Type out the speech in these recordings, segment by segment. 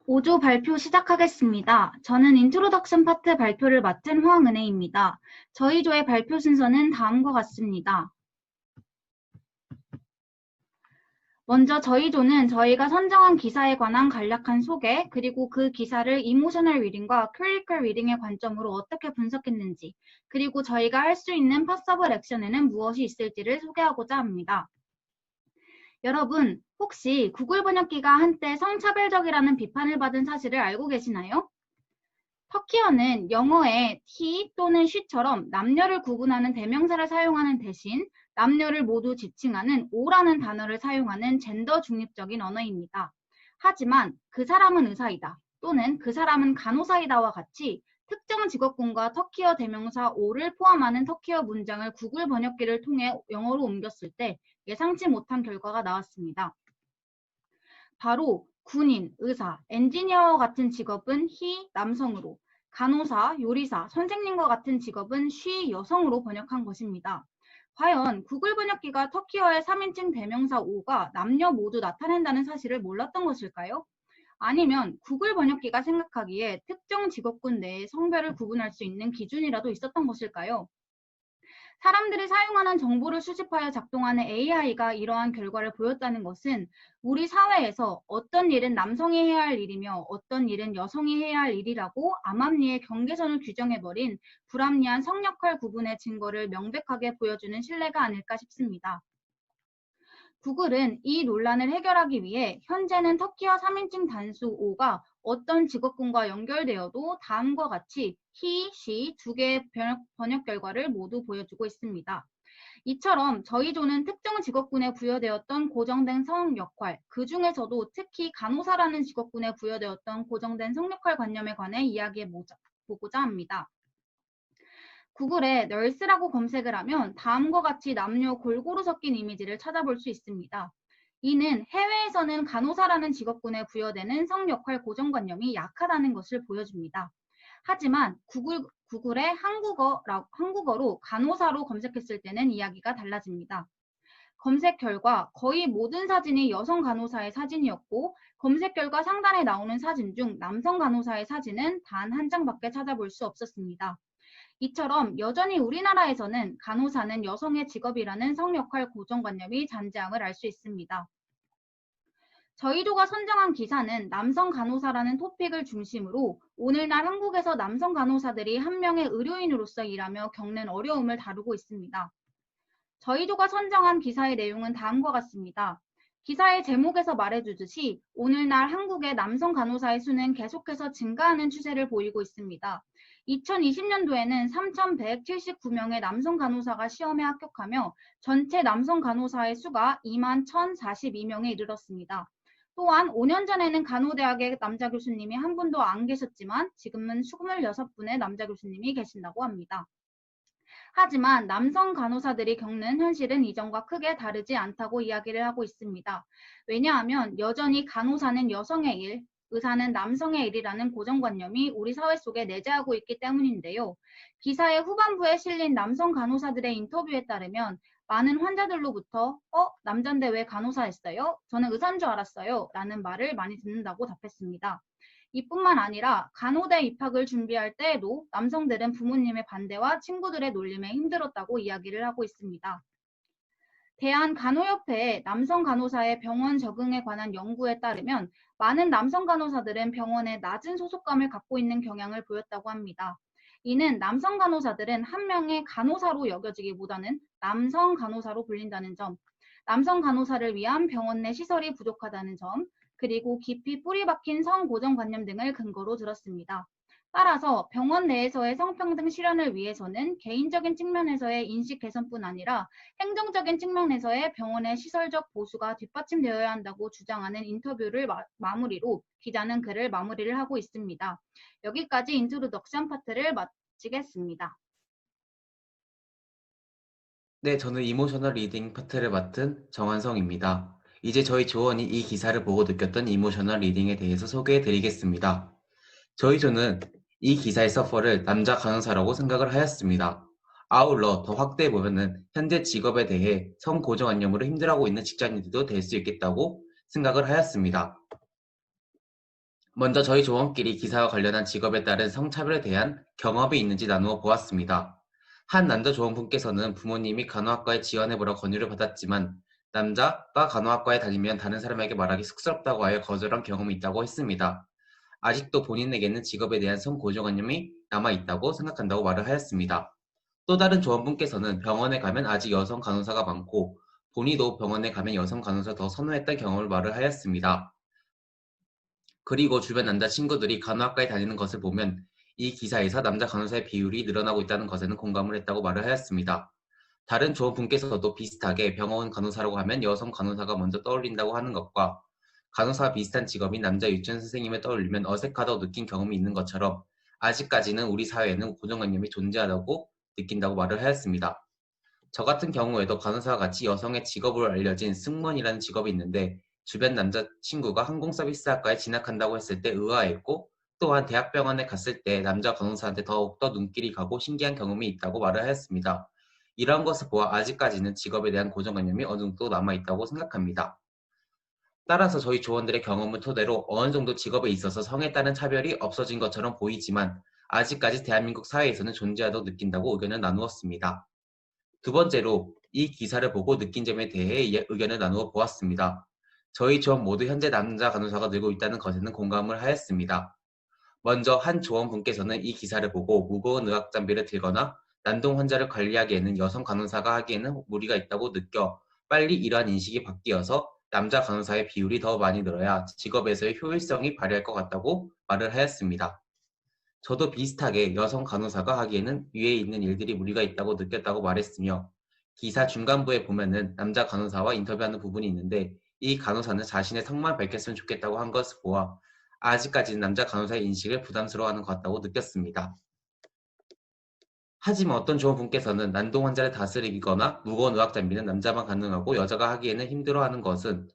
5조 발표 시작하겠습니다. 저는 인트로덕션 파트 발표를 맡은 황은혜입니다. 저희 조의 발표 순서는 다음과 같습니다. 먼저 저희 조는 저희가 선정한 기사에 관한 간략한 소개, 그리고 그 기사를 이모셔널 리딩과 크리티컬 리딩의 관점으로 어떻게 분석했는지, 그리고 저희가 할 수 있는 파서블 액션에는 무엇이 있을지를 소개하고자 합니다. 여러분, 혹시 구글 번역기가 한때 성차별적이라는 비판을 받은 사실을 알고 계시나요? 터키어는 영어의 he 또는 she처럼 남녀를 구분하는 대명사를 사용하는 대신 남녀를 모두 지칭하는 o라는 단어를 사용하는 젠더 중립적인 언어입니다. 하지만 그 사람은 의사이다 또는 그 사람은 간호사이다와 같이 특정 직업군과 터키어 대명사 o를 포함하는 터키어 문장을 구글 번역기를 통해 영어로 옮겼을 때 예상치 못한 결과가 나왔습니다. 바로 군인, 의사, 엔지니어와 같은 직업은 he, 남성으로, 간호사, 요리사, 선생님과 같은 직업은 she, 여성으로 번역한 것입니다. 과연 구글 번역기가 터키어의 3인칭 대명사 o가 남녀 모두 나타낸다는 사실을 몰랐던 것일까요? 아니면 구글 번역기가 생각하기에 특정 직업군 내에 성별을 구분할 수 있는 기준이라도 있었던 것일까요? 사람들이 사용하는 정보를 수집하여 작동하는 AI가 이러한 결과를 보였다는 것은 우리 사회에서 어떤 일은 남성이 해야 할 일이며 어떤 일은 여성이 해야 할 일이라고 암암리의 경계선을 규정해버린 불합리한 성역할 구분의 증거를 명백하게 보여주는 신뢰가 아닐까 싶습니다. 구글은 이 논란을 해결하기 위해 현재는 터키어 3인칭 단수 o가 어떤 직업군과 연결되어도 다음과 같이 he, she 두 개의 번역 결과를 모두 보여주고 있습니다. 이처럼 저희 조는 특정 직업군에 부여되었던 고정된 성 역할, 그 중에서도 특히 간호사라는 직업군에 부여되었던 고정된 성 역할 관념에 관해 이야기해 보고자 합니다. 구글에 널스라고 검색을 하면 다음과 같이 남녀 골고루 섞인 이미지를 찾아볼 수 있습니다. 이는 해외에서는 간호사라는 직업군에 부여되는 성 역할 고정관념이 약하다는 것을 보여줍니다. 하지만 구글의 한국어로 간호사로 검색했을 때는 이야기가 달라집니다. 검색 결과 거의 모든 사진이 여성 간호사의 사진이었고 검색 결과 상단에 나오는 사진 중 남성 간호사의 사진은 단 한 장밖에 찾아볼 수 없었습니다. 이처럼 여전히 우리나라에서는 간호사는 여성의 직업이라는 성역할 고정관념이 잔재함을 알 수 있습니다. 저희 조가 선정한 기사는 남성 간호사라는 토픽을 중심으로 오늘날 한국에서 남성 간호사들이 한 명의 의료인으로서 일하며 겪는 어려움을 다루고 있습니다. 저희 조가 선정한 기사의 내용은 다음과 같습니다. 기사의 제목에서 말해주듯이 오늘날 한국의 남성 간호사의 수는 계속해서 증가하는 추세를 보이고 있습니다. 2020년도에는 3,179명의 남성 간호사가 시험에 합격하며 전체 남성 간호사의 수가 21,042명에 이르렀습니다. 또한 5년 전에는 간호대학의 남자 교수님이 한 분도 안 계셨지만 지금은 26분의 남자 교수님이 계신다고 합니다. 하지만 남성 간호사들이 겪는 현실은 이전과 크게 다르지 않다고 이야기를 하고 있습니다. 왜냐하면 여전히 간호사는 여성의 일, 의사는 남성의 일이라는 고정관념이 우리 사회 속에 내재하고 있기 때문인데요. 기사의 후반부에 실린 남성 간호사들의 인터뷰에 따르면 많은 환자들로부터 남잔데 왜 간호사 했어요? 저는 의사인 줄 알았어요. 라는 말을 많이 듣는다고 답했습니다. 이뿐만 아니라 간호대 입학을 준비할 때에도 남성들은 부모님의 반대와 친구들의 놀림에 힘들었다고 이야기를 하고 있습니다. 대한간호협회의 남성 간호사의 병원 적응에 관한 연구에 따르면 많은 남성 간호사들은 병원에 낮은 소속감을 갖고 있는 경향을 보였다고 합니다. 이는 남성 간호사들은 한 명의 간호사로 여겨지기보다는 남성 간호사로 불린다는 점, 남성 간호사를 위한 병원 내 시설이 부족하다는 점, 그리고 깊이 뿌리 박힌 성고정관념 등을 근거로 들었습니다. 따라서 병원 내에서의 성평등 실현을 위해서는 개인적인 측면에서의 인식 개선뿐 아니라 행정적인 측면에서의 병원의 시설적 보수가 뒷받침되어야 한다고 주장하는 인터뷰를 마무리로 기자는 글을 마무리를 하고 있습니다. 여기까지 인트로덕션 파트를 마치겠습니다. 네, 저는 이모셔널 리딩 파트를 맡은 정한성입니다. 이제 저희 조원이 이 기사를 보고 느꼈던 이모셔널 리딩에 대해서 소개해 드리겠습니다. 저희 조는 이 기사의 서퍼를 남자 간호사라고 생각을 하였습니다. 아울러 더 확대해 보면은 현재 직업에 대해 성고정관념으로 힘들어하고 있는 직장인들도 될 수 있겠다고 생각을 하였습니다. 먼저 저희 조원끼리 기사와 관련한 직업에 따른 성차별에 대한 경험이 있는지 나누어 보았습니다. 한 남자 조원분께서는 부모님이 간호학과에 지원해보라 권유를 받았지만 남자가 간호학과에 다니면 다른 사람에게 말하기 쑥스럽다고 하여 거절한 경험이 있다고 했습니다. 아직도 본인에게는 직업에 대한 성고정관념이 남아있다고 생각한다고 말을 하였습니다. 또 다른 조원분께서는 병원에 가면 아직 여성 간호사가 많고 본인도 병원에 가면 여성 간호사 더 선호했던 경험을 말을 하였습니다. 그리고 주변 남자 친구들이 간호학과에 다니는 것을 보면 이 기사에서 남자 간호사의 비율이 늘어나고 있다는 것에는 공감을 했다고 말을 하였습니다. 다른 조원분께서도 비슷하게 병원 간호사라고 하면 여성 간호사가 먼저 떠올린다고 하는 것과 간호사와 비슷한 직업인 남자 유치원 선생님을 떠올리면 어색하다고 느낀 경험이 있는 것처럼 아직까지는 우리 사회에는 고정관념이 존재하다고 느낀다고 말을 하였습니다. 저 같은 경우에도 간호사와 같이 여성의 직업으로 알려진 승무원이라는 직업이 있는데 주변 남자친구가 항공서비스학과에 진학한다고 했을 때 의아했고 또한 대학병원에 갔을 때 남자 간호사한테 더욱더 눈길이 가고 신기한 경험이 있다고 말을 하였습니다. 이러한 것을 보아 아직까지는 직업에 대한 고정관념이 어느 정도 남아있다고 생각합니다. 따라서 저희 조원들의 경험을 토대로 어느 정도 직업에 있어서 성에 따른 차별이 없어진 것처럼 보이지만 아직까지 대한민국 사회에서는 존재하다고 느낀다고 의견을 나누었습니다. 두 번째로 이 기사를 보고 느낀 점에 대해 의견을 나누어 보았습니다. 저희 조원 모두 현재 남자 간호사가 늘고 있다는 것에는 공감을 하였습니다. 먼저 한 조원분께서는 이 기사를 보고 무거운 의학 장비를 들거나 난동 환자를 관리하기에는 여성 간호사가 하기에는 무리가 있다고 느껴 빨리 이러한 인식이 바뀌어서 남자 간호사의 비율이 더 많이 늘어야 직업에서의 효율성이 발휘할 것 같다고 말을 하였습니다. 저도 비슷하게 여성 간호사가 하기에는 위에 있는 일들이 무리가 있다고 느꼈다고 말했으며 기사 중간부에 보면은 남자 간호사와 인터뷰하는 부분이 있는데 이 간호사는 자신의 성만 밝혔으면 좋겠다고 한 것을 보아 아직까지는 남자 간호사의 인식을 부담스러워하는 것 같다고 느꼈습니다. 하지만 어떤 조원분께서는 난동 환자를 다스리거나 무거운 의학 장비는 남자만 가능하고 여자가 하기에는 힘들어하는 것은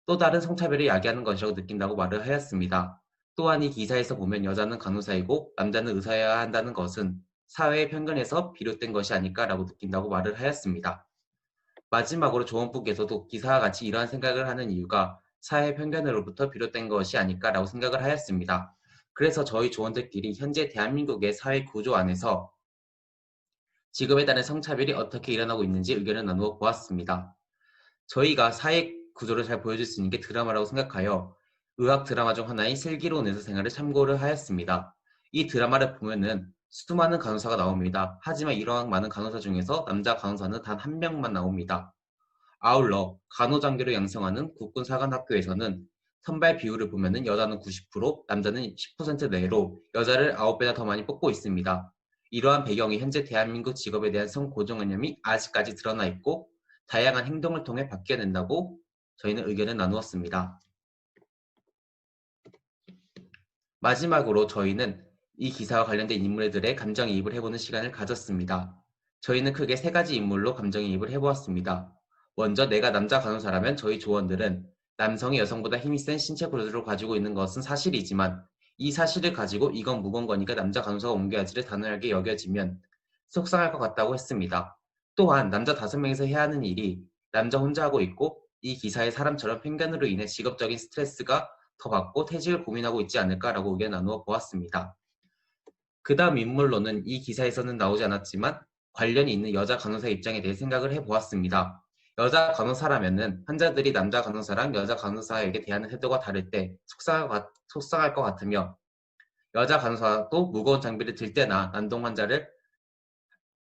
또 다른 성차별을 야기하는 것이라고 느낀다고 말을 하였습니다. 또한 이 기사에서 보면 여자는 간호사이고 남자는 의사여야 한다는 것은 사회의 편견에서 비롯된 것이 아닐까라고 느낀다고 말을 하였습니다. 마지막으로 조원분께서도 기사와 같이 이러한 생각을 하는 이유가 사회 편견으로부터 비롯된 것이 아닐까라고 생각을 하였습니다. 그래서 저희 조원들끼리 현재 대한민국의 사회 구조 안에서 직업에 따른 성차별이 어떻게 일어나고 있는지 의견을 나누어 보았습니다. 저희가 사회 구조를 잘 보여줄 수 있는 게 드라마라고 생각하여 의학 드라마 중 하나인 슬기로운 의사생활을 참고를 하였습니다. 이 드라마를 보면은 수많은 간호사가 나옵니다. 하지만 이러한 많은 간호사 중에서 남자 간호사는 단 한 명만 나옵니다. 아울러 간호장교를 양성하는 국군사관학교에서는 선발 비율을 보면은 여자는 90%, 남자는 10% 내로 여자를 9배나 더 많이 뽑고 있습니다. 이러한 배경이 현재 대한민국 직업에 대한 성고정관념이 아직까지 드러나 있고 다양한 행동을 통해 바뀌어낸다고 저희는 의견을 나누었습니다. 마지막으로 저희는 이 기사와 관련된 인물들의 감정이입을 해보는 시간을 가졌습니다. 저희는 크게 세 가지 인물로 감정이입을 해보았습니다. 먼저 내가 남자 간호사라면 저희 조원들은 남성이 여성보다 힘이 센 신체 구조를 가지고 있는 것은 사실이지만 이 사실을 가지고 이건 무거운 거니까 남자 간호사가 옮겨야지를 단호하게 여겨지면 속상할 것 같다고 했습니다. 또한 남자 5명이서 해야 하는 일이 남자 혼자 하고 있고 이 기사의 사람처럼 편견으로 인해 직업적인 스트레스가 더 받고 퇴직을 고민하고 있지 않을까라고 의견 나누어 보았습니다. 그 다음 인물로는 이 기사에서는 나오지 않았지만 관련이 있는 여자 간호사 입장에 대해 생각을 해보았습니다. 여자 간호사라면은 환자들이 남자 간호사랑 여자 간호사에게 대하는 태도가 다를 때 속상할 것 같으며 여자 간호사도 무거운 장비를 들 때나 난동 환자를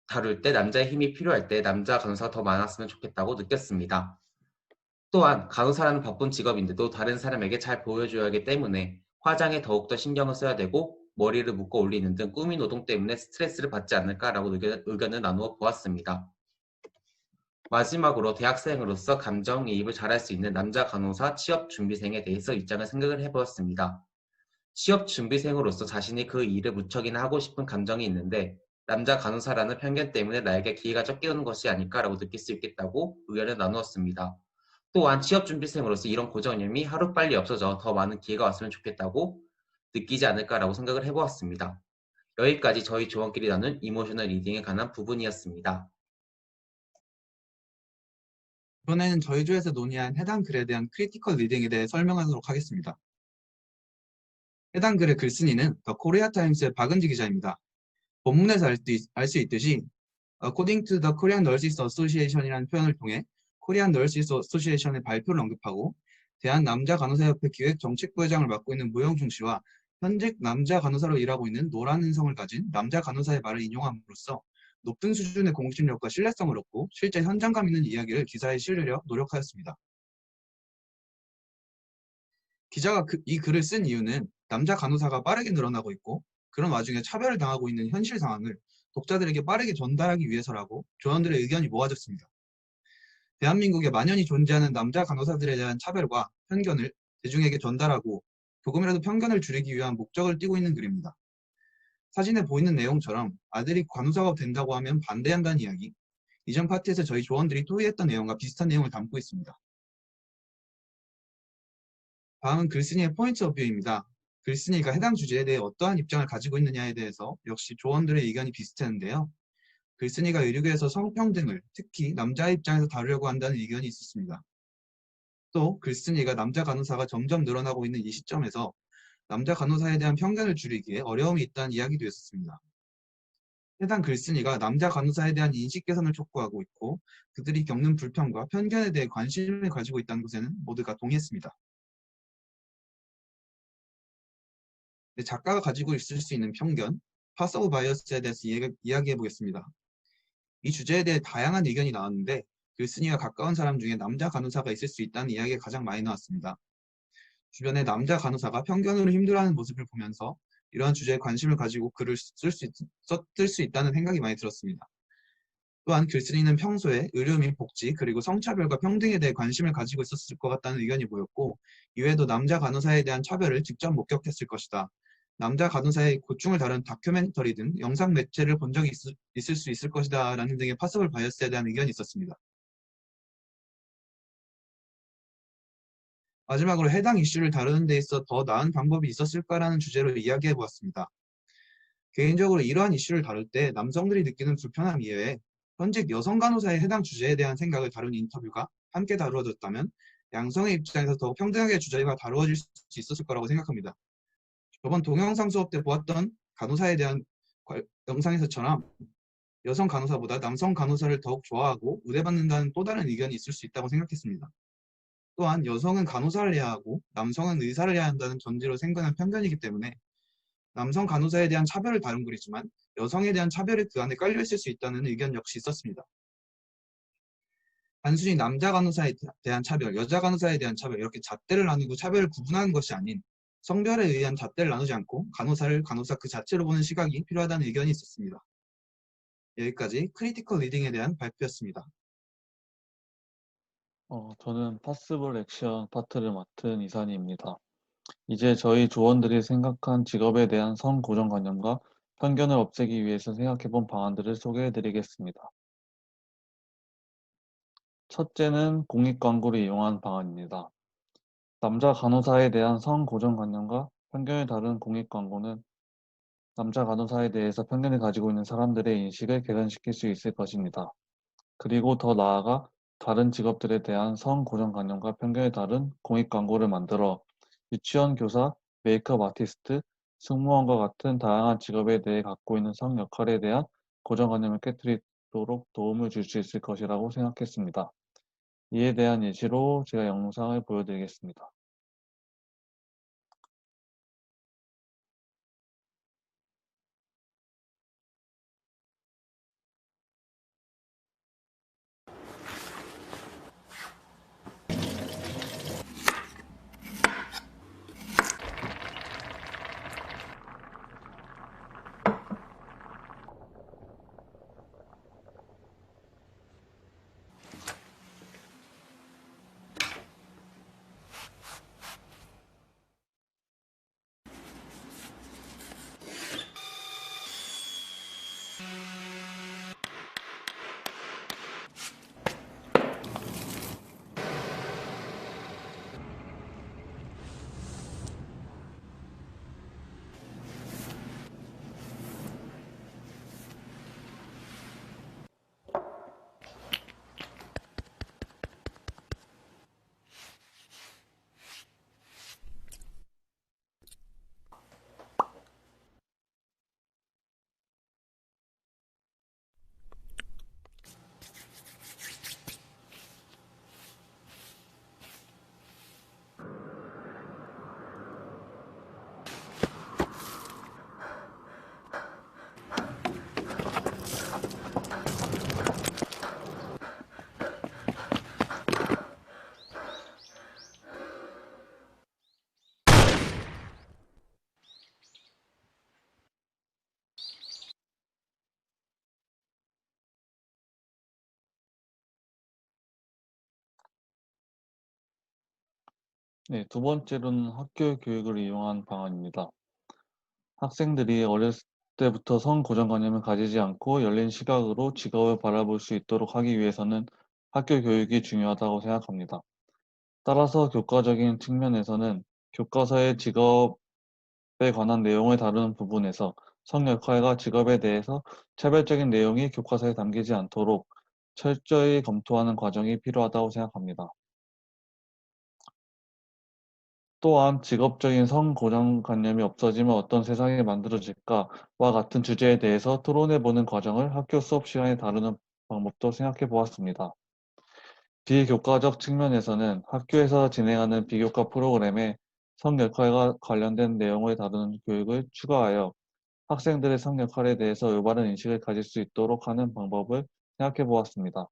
다룰 때 남자의 힘이 필요할 때 남자 간호사가 더 많았으면 좋겠다고 느꼈습니다. 또한 간호사라는 바쁜 직업인데도 다른 사람에게 잘 보여줘야 하기 때문에 화장에 더욱더 신경을 써야 되고 머리를 묶어 올리는 등 꾸민 노동 때문에 스트레스를 받지 않을까라고 의견을 나누어 보았습니다. 마지막으로 대학생으로서 감정이입을 잘할 수 있는 남자 간호사 취업준비생에 대해서 생각을 해보았습니다. 취업준비생으로서 자신이 그 일을 무척이나 하고 싶은 감정이 있는데 남자 간호사라는 편견 때문에 나에게 기회가 적게 오는 것이 아닐까라고 느낄 수 있겠다고 의견을 나누었습니다. 또한 취업준비생으로서 이런 고정념이 하루빨리 없어져 더 많은 기회가 왔으면 좋겠다고 느끼지 않을까라고 생각을 해보았습니다. 여기까지 저희 조원끼리 나눈 이모셔널 리딩에 관한 부분이었습니다. 이번에는 저희 조에서 논의한 해당 글에 대한 크리티컬 리딩에 대해 설명하도록 하겠습니다. 해당 글의 글쓴이는 더 코리아 타임스의 박은지 기자입니다. 본문에서 알 수 있듯이 According to the Korean Nurses Association이라는 표현을 통해 Korean Nurses Association의 발표를 언급하고 대한남자간호사협회 기획정책부회장을 맡고 있는 무영중 씨와 현직 남자 간호사로 일하고 있는 노란은성을 가진 남자 간호사의 말을 인용함으로써 높은 수준의 공신력과 신뢰성을 얻고 실제 현장감 있는 이야기를 기사에 실으려 노력하였습니다. 기자가 이 글을 쓴 이유는 남자 간호사가 빠르게 늘어나고 있고 그런 와중에 차별을 당하고 있는 현실 상황을 독자들에게 빠르게 전달하기 위해서라고 조원들의 의견이 모아졌습니다. 대한민국에 만연히 존재하는 남자 간호사들에 대한 차별과 편견을 대중에게 전달하고 조금이라도 편견을 줄이기 위한 목적을 띠고 있는 글입니다. 사진에 보이는 내용처럼 아들이 간호사가 된다고 하면 반대한다는 이야기, 이전 파트에서 저희 조원들이 토의했던 내용과 비슷한 내용을 담고 있습니다. 다음은 글쓴이의 포인트 오브 뷰입니다. 글쓴이가 해당 주제에 대해 어떠한 입장을 가지고 있느냐에 대해서 역시 조원들의 의견이 비슷했는데요. 글쓴이가 의료계에서 성평등을 특히 남자의 입장에서 다루려고 한다는 의견이 있었습니다. 또 글쓴이가 남자 간호사가 점점 늘어나고 있는 이 시점에서 남자 간호사에 대한 편견을 줄이기에 어려움이 있다는 이야기도 있었습니다. 해당 글쓴이가 남자 간호사에 대한 인식 개선을 촉구하고 있고 그들이 겪는 불편과 편견에 대해 관심을 가지고 있다는 것에는 모두가 동의했습니다. 작가가 가지고 있을 수 있는 편견, 파스 오브 바이어스에 대해서 이야기해 보겠습니다. 이 주제에 대해 다양한 의견이 나왔는데 글쓴이와 가까운 사람 중에 남자 간호사가 있을 수 있다는 이야기가 가장 많이 나왔습니다. 주변에 남자 간호사가 편견으로 힘들어하는 모습을 보면서 이러한 주제에 관심을 가지고 글을 쓸 수 있다는 생각이 많이 들었습니다. 또한 글쓴이는 평소에 의료 및 복지 그리고 성차별과 평등에 대해 관심을 가지고 있었을 것 같다는 의견이 보였고 이외에도 남자 간호사에 대한 차별을 직접 목격했을 것이다. 남자 간호사의 고충을 다룬 다큐멘터리 등 영상 매체를 본 적이 있을 수 있을 것이다 라는 등의 파서블 바이어스에 대한 의견이 있었습니다. 마지막으로 해당 이슈를 다루는 데 있어 더 나은 방법이 있었을까라는 주제로 이야기해 보았습니다. 개인적으로 이러한 이슈를 다룰 때 남성들이 느끼는 불편함 이외에 현직 여성 간호사의 해당 주제에 대한 생각을 다룬 인터뷰가 함께 다루어졌다면 양성의 입장에서 더욱 평등하게 주제가 다루어질 수 있었을 거라고 생각합니다. 저번 동영상 수업 때 보았던 간호사에 대한 영상에서처럼 여성 간호사보다 남성 간호사를 더욱 좋아하고 우대받는다는 또 다른 의견이 있을 수 있다고 생각했습니다. 또한 여성은 간호사를 해야 하고 남성은 의사를 해야 한다는 전제로 생겨난 편견이기 때문에 남성 간호사에 대한 차별을 다룬 글이지만 여성에 대한 차별이 그 안에 깔려 있을 수 있다는 의견 역시 있었습니다. 단순히 남자 간호사에 대한 차별, 여자 간호사에 대한 차별 이렇게 잣대를 나누고 차별을 구분하는 것이 아닌 성별에 의한 잣대를 나누지 않고 간호사를 간호사 그 자체로 보는 시각이 필요하다는 의견이 있었습니다. 여기까지 크리티컬 리딩에 대한 발표였습니다. 저는 파스블 액션 파트를 맡은 이산희입니다. 이제 저희 조원들이 생각한 직업에 대한 성 고정관념과 편견을 없애기 위해서 생각해본 방안들을 소개해드리겠습니다. 첫째는 공익광고를 이용한 방안입니다. 남자 간호사에 대한 성 고정관념과 편견을 다룬 공익광고는 남자 간호사에 대해서 편견을 가지고 있는 사람들의 인식을 개선시킬 수 있을 것입니다. 그리고 더 나아가 다른 직업들에 대한 성 고정관념과 편견을 다룬 공익광고를 만들어 유치원 교사, 메이크업 아티스트, 승무원과 같은 다양한 직업에 대해 갖고 있는 성 역할에 대한 고정관념을 깨뜨리도록 도움을 줄 수 있을 것이라고 생각했습니다. 이에 대한 예시로 제가 영상을 보여드리겠습니다. 네, 두 번째로는 학교 교육을 이용한 방안입니다. 학생들이 어렸을 때부터 성고정관념을 가지지 않고 열린 시각으로 직업을 바라볼 수 있도록 하기 위해서는 학교 교육이 중요하다고 생각합니다. 따라서 교과적인 측면에서는 교과서의 직업에 관한 내용을 다루는 부분에서 성역할과 직업에 대해서 차별적인 내용이 교과서에 담기지 않도록 철저히 검토하는 과정이 필요하다고 생각합니다. 또한 직업적인 성고정관념이 없어지면 어떤 세상이 만들어질까와 같은 주제에 대해서 토론해보는 과정을 학교 수업 시간에 다루는 방법도 생각해 보았습니다. 비교과적 측면에서는 학교에서 진행하는 비교과 프로그램에 성역할과 관련된 내용을 다루는 교육을 추가하여 학생들의 성역할에 대해서 올바른 인식을 가질 수 있도록 하는 방법을 생각해 보았습니다.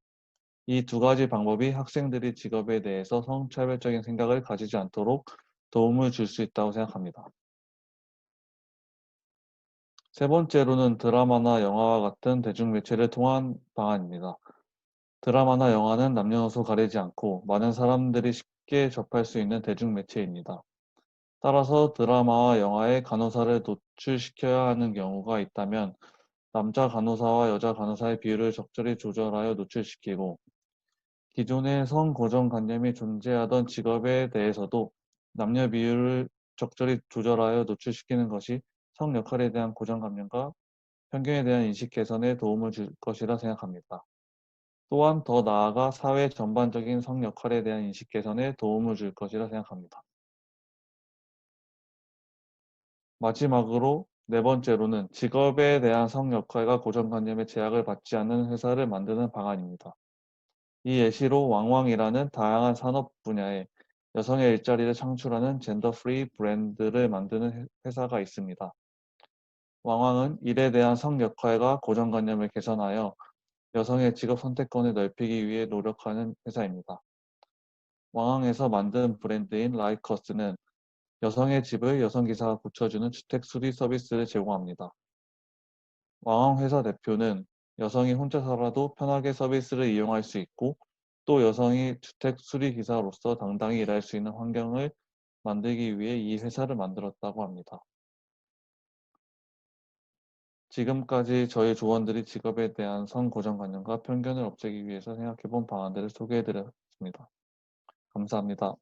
이 두 가지 방법이 학생들이 직업에 대해서 성차별적인 생각을 가지지 않도록 도움을 줄 수 있다고 생각합니다. 세 번째로는 드라마나 영화와 같은 대중매체를 통한 방안입니다. 드라마나 영화는 남녀노소 가리지 않고 많은 사람들이 쉽게 접할 수 있는 대중매체입니다. 따라서 드라마와 영화에 간호사를 노출시켜야 하는 경우가 있다면 남자 간호사와 여자 간호사의 비율을 적절히 조절하여 노출시키고 기존의 성고정관념이 존재하던 직업에 대해서도 남녀 비율을 적절히 조절하여 노출시키는 것이 성 역할에 대한 고정관념과 편견에 대한 인식 개선에 도움을 줄 것이라 생각합니다. 또한 더 나아가 사회 전반적인 성 역할에 대한 인식 개선에 도움을 줄 것이라 생각합니다. 마지막으로 네 번째로는 직업에 대한 성 역할과 고정관념의 제약을 받지 않는 회사를 만드는 방안입니다. 이 예시로 왕왕이라는 다양한 산업 분야에 여성의 일자리를 창출하는 젠더 프리 브랜드를 만드는 회사가 있습니다. 왕왕은 일에 대한 성 역할과 고정관념을 개선하여 여성의 직업 선택권을 넓히기 위해 노력하는 회사입니다. 왕왕에서 만든 브랜드인 라이커스는 여성의 집을 여성기사가 고쳐주는 주택 수리 서비스를 제공합니다. 왕왕 회사 대표는 여성이 혼자 살아도 편하게 서비스를 이용할 수 있고 또 여성이 주택 수리 기사로서 당당히 일할 수 있는 환경을 만들기 위해 이 회사를 만들었다고 합니다. 지금까지 저희 조원들이 직업에 대한 성고정관념과 편견을 없애기 위해서 생각해본 방안들을 소개해드렸습니다. 감사합니다.